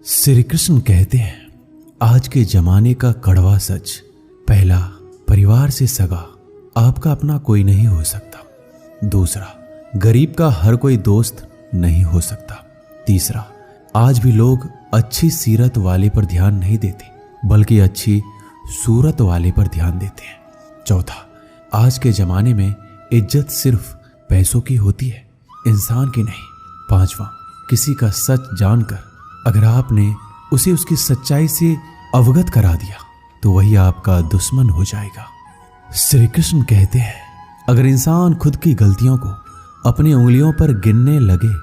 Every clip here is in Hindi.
श्री कृष्ण कहते हैं, आज के जमाने का कड़वा सच। पहला, परिवार से सगा आपका अपना कोई नहीं हो सकता। दूसरा, गरीब का हर कोई दोस्त नहीं हो सकता। तीसरा, आज भी लोग अच्छी सीरत वाले पर ध्यान नहीं देते बल्कि अच्छी सूरत वाले पर ध्यान देते हैं। चौथा, आज के जमाने में इज्जत सिर्फ पैसों की होती है, इंसान की नहीं। पांचवा, किसी का सच जानकर अगर आपने उसे उसकी सच्चाई से अवगत करा दिया तो वही आपका दुश्मन हो जाएगा। श्री कृष्ण कहते हैं, अगर इंसान खुद की गलतियों को अपनी उंगलियों पर गिनने लगे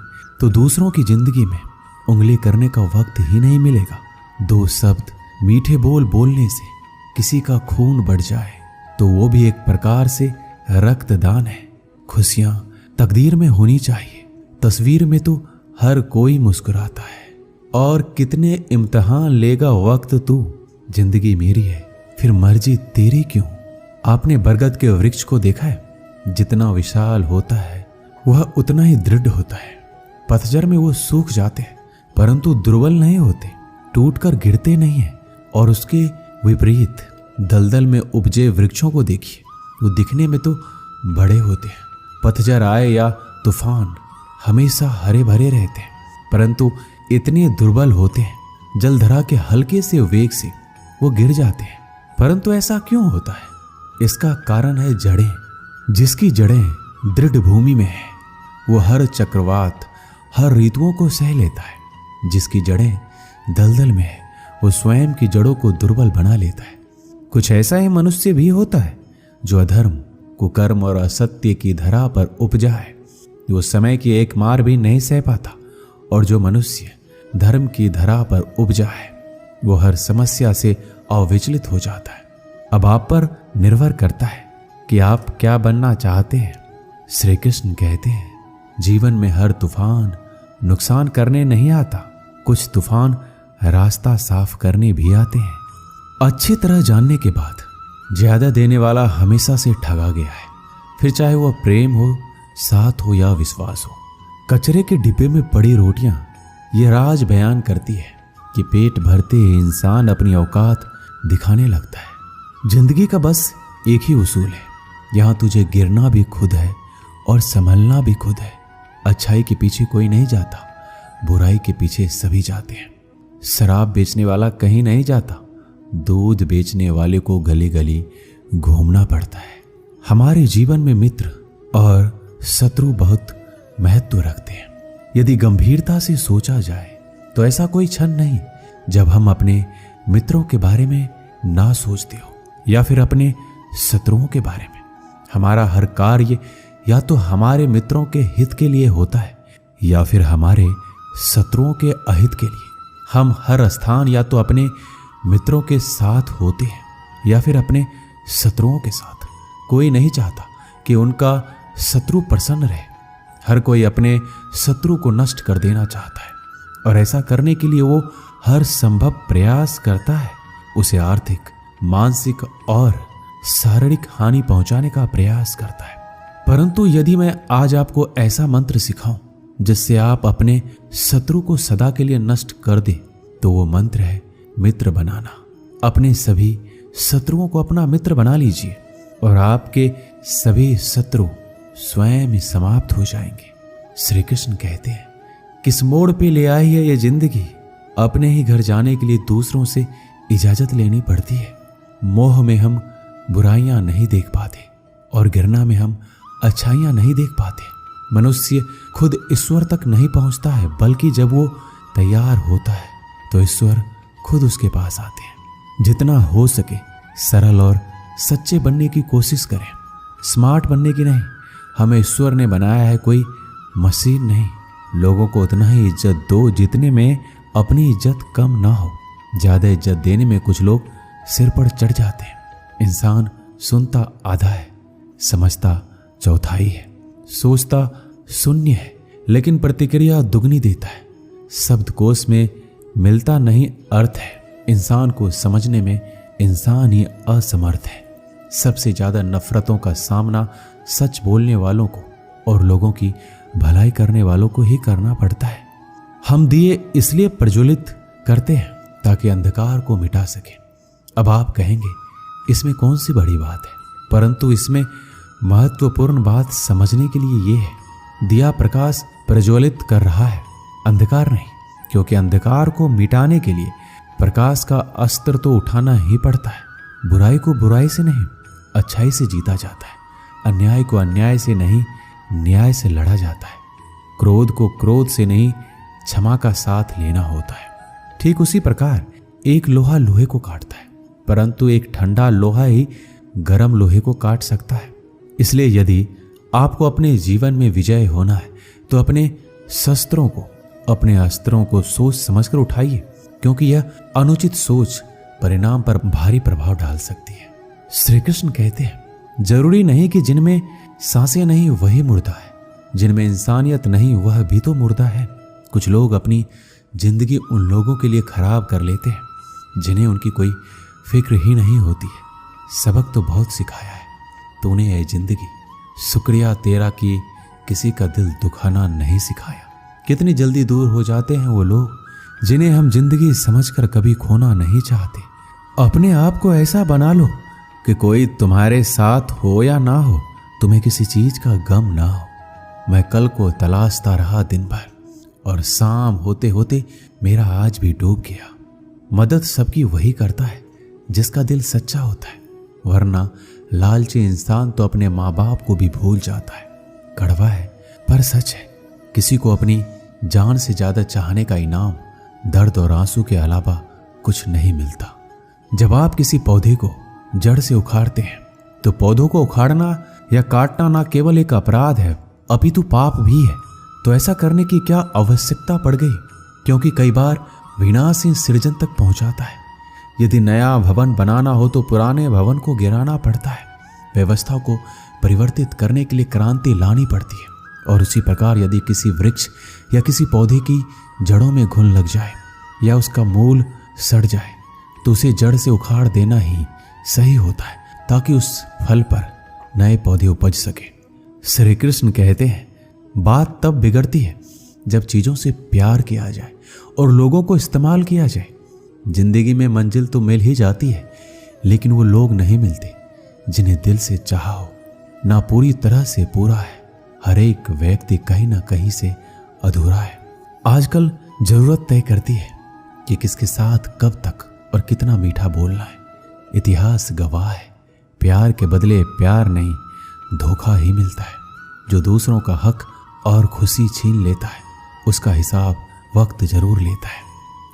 तो दूसरों की जिंदगी में उंगली करने का वक्त ही नहीं मिलेगा। दो शब्द मीठे बोल बोलने से किसी का खून बढ़ जाए तो वो भी एक प्रकार से रक्तदान है। खुशियां तकदीर में होनी चाहिए, तस्वीर में तो हर कोई मुस्कुराता है। और कितने इम्तिहान लेगा वक्त तू, जिंदगी मेरी है फिर मर्जी तेरी क्यों। आपने बरगद के वृक्ष को देखा है, जितना विशाल होता है वह उतना ही दृढ़ होता है। पतझड़ में वो सूख जाते हैं परंतु दुर्बल नहीं होते, टूटकर गिरते नहीं हैं। और उसके विपरीत दलदल में उपजे वृक्षों को देखिए, वो दिखने में तो बड़े होते हैं, पतझड़ आए या तूफान हमेशा हरे भरे रहते हैं परंतु इतने दुर्बल होते हैं, जलधरा के हल्के से वेग से वो गिर जाते हैं। परंतु ऐसा क्यों होता है? इसका कारण है जड़ें। जिसकी जड़ें दृढ़ भूमि में है वो हर चक्रवात, हर ऋतुओं को सह लेता है। जिसकी जड़ें दलदल में है वो स्वयं की जड़ों को दुर्बल बना लेता है। कुछ ऐसा ही मनुष्य भी होता है जो अधर्म, कुकर्म और असत्य की धरा पर उपजा है। वो समय की एक मार भी नहीं सह पाता। और जो मनुष्य धर्म की धरा पर उपजा है वो हर समस्या से अविचलित हो जाता है। अब आप पर निर्भर करता है कि आप क्या बनना चाहते हैं। श्री कृष्ण कहते हैं, जीवन में हर तूफान नुकसान करने नहीं आता, कुछ तूफान रास्ता साफ करने भी आते हैं। अच्छी तरह जानने के बाद ज्यादा देने वाला हमेशा से ठगा गया है, फिर चाहे वह प्रेम हो, साथ हो या विश्वास हो। कचरे के डिब्बे में पड़ी रोटियां ये राज बयान करती है कि पेट भरते इंसान अपनी औकात दिखाने लगता है। जिंदगी का बस एक ही उसूल है, यहां तुझे गिरना भी खुद है और संभलना भी खुद है। अच्छाई के पीछे कोई नहीं जाता, बुराई के पीछे सभी जाते हैं। शराब बेचने वाला कहीं नहीं जाता, दूध बेचने वाले को गली गली घूमना पड़ता है। हमारे जीवन में मित्र और शत्रु बहुत महत्व रखते हैं। यदि गंभीरता से सोचा जाए तो ऐसा कोई क्षण नहीं जब हम अपने मित्रों के बारे में ना सोचते हो या फिर अपने शत्रुओं के बारे में। हमारा हर कार्य या तो हमारे मित्रों के हित के लिए होता है या फिर हमारे शत्रुओं के अहित के लिए। हम हर स्थान या तो अपने मित्रों के साथ होते हैं या फिर अपने शत्रुओं के साथ। कोई नहीं चाहता कि उनका शत्रु प्रसन्न रहे। हर कोई अपने शत्रु को नष्ट कर देना चाहता है और ऐसा करने के लिए वो हर संभव प्रयास करता है। उसे आर्थिक, मानसिक और शारीरिक हानि पहुंचाने का प्रयास करता है। परंतु यदि मैं आज आपको ऐसा मंत्र सिखाऊं जिससे आप अपने शत्रु को सदा के लिए नष्ट कर दे तो वो मंत्र है मित्र बनाना। अपने सभी शत्रुओं को अपना मित्र बना लीजिए और आपके सभी शत्रु स्वयं ही समाप्त हो जाएंगे। श्री कृष्ण कहते हैं, किस मोड़ पे ले आई है ये जिंदगी, अपने ही घर जाने के लिए दूसरों से इजाजत लेनी पड़ती है। मोह में हम बुराइयां नहीं देख पाते और गिरना में हम अच्छाइयां नहीं देख पाते। मनुष्य खुद ईश्वर तक नहीं पहुंचता है बल्कि जब वो तैयार होता है तो ईश्वर खुद उसके पास आते हैं। जितना हो सके सरल और सच्चे बनने की कोशिश करें, स्मार्ट बनने की नहीं। हमें ईश्वर ने बनाया है कोई मशीन नहीं। लोगों को उतना ही इज्जत दो जितने में अपनी इज्जत कम ना हो। ज्यादा इज्जत देने में कुछ लोग सिर पर चढ़ जाते हैं। इंसान सुनता आधा है, समझता चौथाई है, सोचता शून्य है, लेकिन प्रतिक्रिया दुगनी देता है। शब्दकोश में मिलता नहीं अर्थ है। इंसान को समझने में इंसान ही असमर्थ है। सबसे ज्यादा नफरतों का सामना सच बोलने वालों को और लोगों की भलाई करने वालों को ही करना पड़ता है। हम दिए इसलिए प्रज्वलित करते हैं ताकि अंधकार को मिटा सके। अब आप कहेंगे इसमें कौन सी बड़ी बात है, परंतु इसमें महत्वपूर्ण बात समझने के लिए ये है, दिया प्रकाश प्रज्वलित कर रहा है, अंधकार नहीं। क्योंकि अंधकार को मिटाने के लिए प्रकाश का अस्त्र तो उठाना ही पड़ता है। बुराई को बुराई से नहीं, अच्छाई से जीता जाता है। अन्याय को अन्याय से नहीं, न्याय से लड़ा जाता है। क्रोध को क्रोध से नहीं, क्षमा का साथ लेना होता है। ठीक उसी प्रकार एक लोहा लोहे को काटता है, परंतु एक ठंडा लोहा ही गर्म लोहे को काट सकता है। इसलिए यदि आपको अपने जीवन में विजय होना है तो अपने शस्त्रों को, अपने अस्त्रों को सोच समझकर उठाइए, क्योंकि यह अनुचित सोच परिणाम पर भारी प्रभाव डाल सकती है। श्री कृष्ण कहते हैं, जरूरी नहीं कि जिनमें सांसें नहीं वही मुर्दा है, जिनमें इंसानियत नहीं वह भी तो मुर्दा है। कुछ लोग अपनी जिंदगी उन लोगों के लिए खराब कर लेते हैं जिन्हें उनकी कोई फिक्र ही नहीं होती है। सबक तो बहुत सिखाया है तूने ये जिंदगी, शुक्रिया तेरा कि किसी का दिल दुखाना नहीं सिखाया। कितनी जल्दी दूर हो जाते हैं वो लोग जिन्हें हम जिंदगी समझकर कभी खोना नहीं चाहते। अपने आप को ऐसा बना लो कि कोई तुम्हारे साथ हो या ना हो, तुम्हें किसी चीज का गम ना हो। मैं कल को तलाशता रहा दिन भर और शाम होते होते मेरा आज भी डूब गया। मदद सबकी वही करता है जिसका दिल सच्चा होता है, वरना लालची इंसान तो अपने माँ बाप को भी भूल जाता है। कड़वा है पर सच है, किसी को अपनी जान से ज्यादा चाहने का इनाम दर्द और आंसू के अलावा कुछ नहीं मिलता। जब आप किसी पौधे को जड़ से उखाड़ते हैं तो पौधों को उखाड़ना या काटना ना केवल एक अपराध है अपितु पाप भी है। तो ऐसा करने की क्या आवश्यकता पड़ गई, क्योंकि कई बार विनाश ही सृजन तक पहुंचाता है। यदि नया भवन बनाना हो तो पुराने भवन को गिराना पड़ता है। व्यवस्था को परिवर्तित करने के लिए क्रांति लानी पड़ती है। और उसी प्रकार यदि किसी वृक्ष या किसी पौधे की जड़ों में घुन लग जाए या उसका मूल सड़ जाए तो उसे जड़ से उखाड़ देना ही सही होता है, ताकि उस फल पर नए पौधे उपज सके। श्री कृष्ण कहते हैं, बात तब बिगड़ती है जब चीजों से प्यार किया जाए और लोगों को इस्तेमाल किया जाए। जिंदगी में मंजिल तो मिल ही जाती है, लेकिन वो लोग नहीं मिलते जिन्हें दिल से चाहा हो। ना पूरी तरह से पूरा है, हर एक व्यक्ति कहीं ना कहीं से अधूरा है। आजकल जरूरत तय करती है कि किसके साथ कब तक और कितना मीठा बोलना है। इतिहास गवाह है, प्यार के बदले प्यार नहीं, धोखा ही मिलता है। जो दूसरों का हक और खुशी छीन लेता है उसका हिसाब वक्त जरूर लेता है।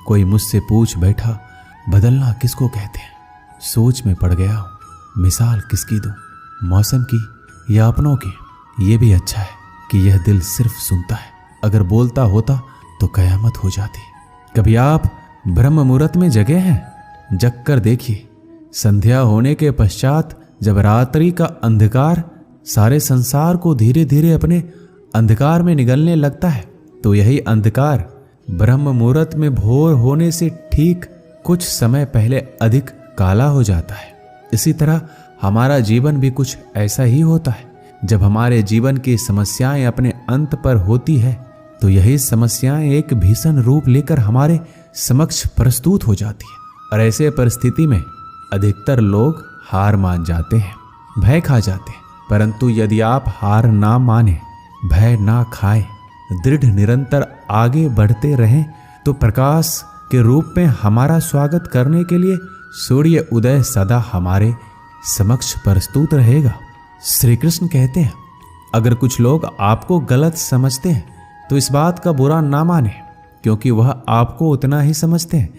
कोई मुझसे पूछ बैठा, बदलना किसको कहते हैं? सोच में पड़ गया हूं, मिसाल किसकी दूं, मौसम की या अपनों की? ये भी अच्छा है कि यह दिल सिर्फ सुनता है, अगर बोलता होता तो कयामत हो जाती। कभी आप ब्रह्म मुहूर्त में जगे हैं? जग कर देखिए, संध्या होने के पश्चात जब रात्रि का अंधकार सारे संसार को धीरे धीरे अपने अंधकार में निगलने लगता है, तो यही अंधकार ब्रह्म मुहूर्त में भोर होने से ठीक कुछ समय पहले अधिक काला हो जाता है। इसी तरह हमारा जीवन भी कुछ ऐसा ही होता है। जब हमारे जीवन की समस्याएं अपने अंत पर होती है तो यही समस्याएं एक भीषण रूप लेकर हमारे समक्ष प्रस्तुत हो जाती है। और ऐसे परिस्थिति में अधिकतर लोग हार मान जाते हैं, भय खा जाते हैं। परंतु यदि आप हार ना माने, भय ना खाएं, दृढ़ निरंतर आगे बढ़ते रहें, तो प्रकाश के रूप में हमारा स्वागत करने के लिए सूर्य उदय सदा हमारे समक्ष प्रस्तुत रहेगा। श्री कृष्ण कहते हैं, अगर कुछ लोग आपको गलत समझते हैं तो इस बात का बुरा ना माने, क्योंकि वह आपको उतना ही समझते हैं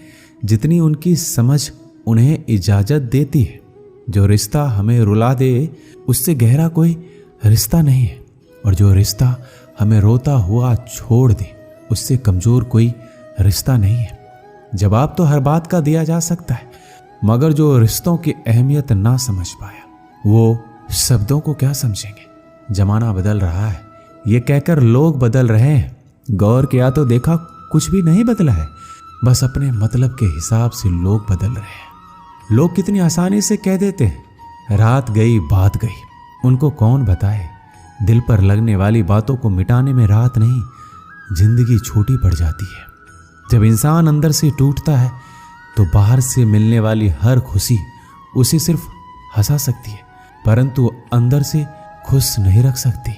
जितनी उनकी समझ उन्हें इजाजत देती है। जो रिश्ता हमें रुला दे उससे गहरा कोई रिश्ता नहीं है, और जो रिश्ता हमें रोता हुआ छोड़ दे उससे कमजोर कोई रिश्ता नहीं है। जवाब तो हर बात का दिया जा सकता है, मगर जो रिश्तों की अहमियत ना समझ पाया वो शब्दों को क्या समझेंगे। जमाना बदल रहा है ये कहकर लोग बदल रहे हैं, गौर किया तो देखा कुछ भी नहीं बदला है, बस अपने मतलब के हिसाब से लोग बदल रहे हैं। लोग कितनी आसानी से कह देते हैं, रात गई बात गई। उनको कौन बताए, दिल पर लगने वाली बातों को मिटाने में रात नहीं जिंदगी छोटी पड़ जाती है। जब इंसान अंदर से टूटता है तो बाहर से मिलने वाली हर खुशी उसे सिर्फ हंसा सकती है, परंतु अंदर से खुश नहीं रख सकती।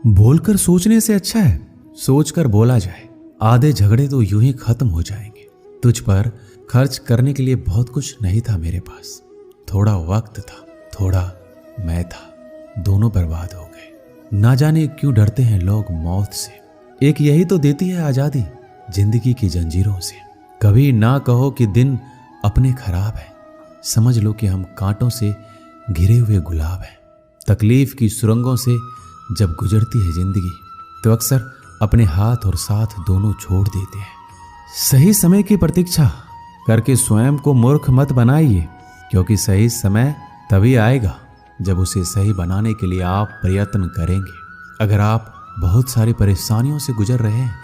बोलकर सोचने से अच्छा है सोचकर बोला जाए। आधे झगड़े तो यूं ही खत्म हो जाएंगे। तुझ पर खर्च करने के लिए बहुत कुछ नहीं था मेरे पास, थोड़ा वक्त था, थोड़ा मैं था, दोनों बर्बाद हो गए। ना जाने क्यों डरते हैं लोग मौत से, एक यही तो देती है आजादी जिंदगी की जंजीरों से। कभी ना कहो कि दिन अपने खराब है, समझ लो कि हम कांटों से घिरे हुए गुलाब हैं। तकलीफ की सुरंगों से जब गुजरती है जिंदगी तो अक्सर अपने हाथ और साथ दोनों छोड़ देते हैं। सही समय की प्रतीक्षा करके स्वयं को मूर्ख मत बनाइए, क्योंकि सही समय तभी आएगा जब उसे सही बनाने के लिए आप प्रयत्न करेंगे। अगर आप बहुत सारी परेशानियों से गुजर रहे हैं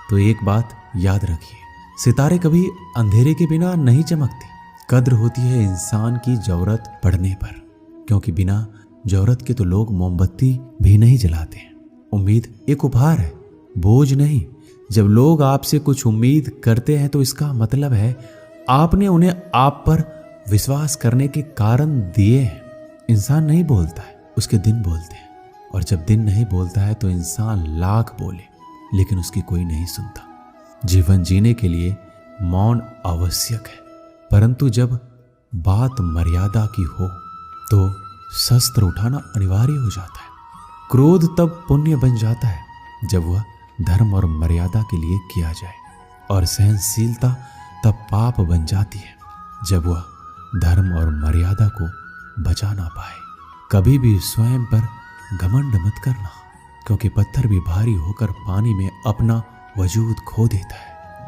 तो एक बात याद रखिए, सितारे कभी अंधेरे के बिना नहीं चमकते। कद्र होती है इंसान की जरूरत पड़ने पर, क्योंकि बिना जरूरत के तो लोग मोमबत्ती भी नहीं जलाते हैं। उम्मीद एक उपहार है, बोझ नहीं। जब लोग आपसे कुछ उम्मीद करते हैं तो इसका मतलब है आपने उन्हें आप पर विश्वास करने के कारण दिए हैं। इंसान नहीं बोलता है, उसके दिन बोलते हैं, और जब दिन नहीं बोलता है तो इंसान लाख बोले लेकिन उसकी कोई नहीं सुनता। जीवन जीने के लिए मौन आवश्यक है, परंतु जब बात मर्यादा की हो तो शस्त्र उठाना अनिवार्य हो जाता है। क्रोध तब पुण्य बन जाता है जब वह धर्म और मर्यादा के लिए किया जाए, और सहनशीलता तब पाप बन जाती है जब वह धर्म और मर्यादा को बचा ना पाए। कभी भी स्वयं पर घमंड मत करना, क्योंकि पत्थर भी भारी होकर पानी में अपना वजूद खो देता है।